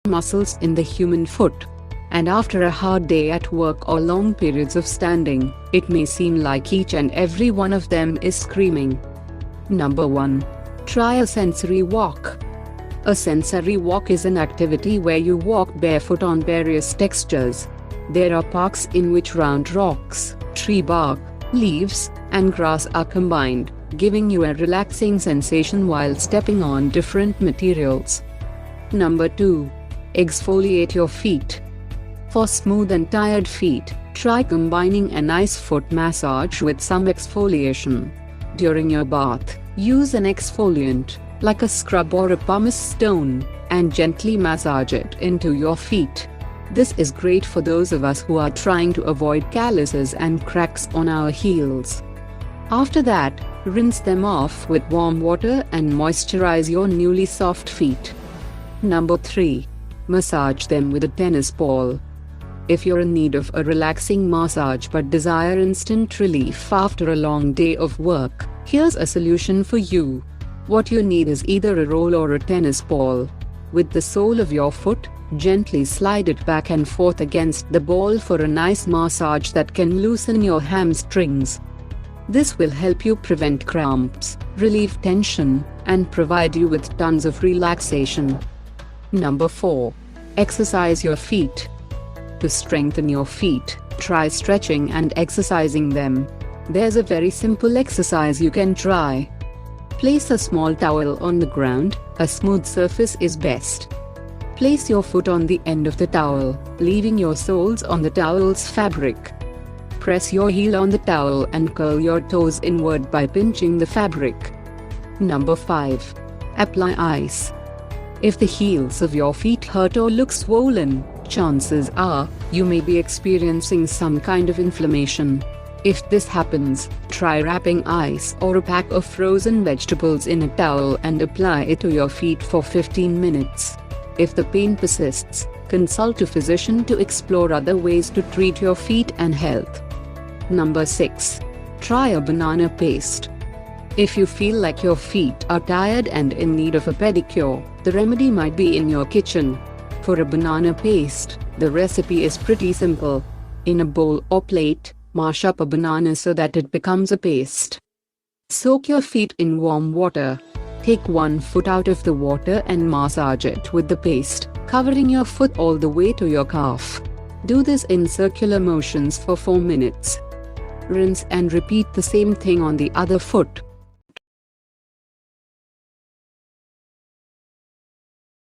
muscles in the human foot. And after a hard day at work or long periods of standing, it may seem like each and every one of them is screaming. Number 1. Try a sensory walk. A sensory walk is an activity where you walk barefoot on various textures. There are parks in which round rocks, tree bark, leaves, and grass are combined, giving you a relaxing sensation while stepping on different materials. Number 2. Exfoliate your feet. For smooth and tired feet, try combining a nice foot massage with some exfoliation. During your bath, use an exfoliant, like a scrub or a pumice stone, and gently massage it into your feet. This is great for those of us who are trying to avoid calluses and cracks on our heels. After that, rinse them off with warm water and moisturize your newly soft feet. Number 3. Massage them with a tennis ball. If you're in need of a relaxing massage but desire instant relief after a long day of work, here's a solution for you. What you need is either a roll or a tennis ball. With the sole of your foot, gently slide it back and forth against the ball for a nice massage that can loosen your hamstrings. This will help you prevent cramps, relieve tension, and provide you with tons of relaxation. Number 4. Exercise your feet. To strengthen your feet, try stretching and exercising them. There's a very simple exercise you can try. Place a small towel on the ground, a smooth surface is best. Place your foot on the end of the towel, leaving your soles on the towel's fabric. Press your heel on the towel and curl your toes inward by pinching the fabric. Number 5. Apply ice. If the heels of your feet hurt or look swollen, chances are you may be experiencing some kind of inflammation. If this happens, try wrapping ice or a pack of frozen vegetables in a towel and apply it to your feet for 15 minutes. If the pain persists, consult a physician to explore other ways to treat your feet and health. Number 6. Try a banana paste. If you feel like your feet are tired and in need of a pedicure, the remedy might be in your kitchen. For a banana paste, the recipe is pretty simple. In a bowl or plate, mash up a banana so that it becomes a paste. Soak your feet in warm water. Take one foot out of the water and massage it with the paste, covering your foot all the way to your calf. Do this in circular motions for 4 minutes. Rinse and repeat the same thing on the other foot.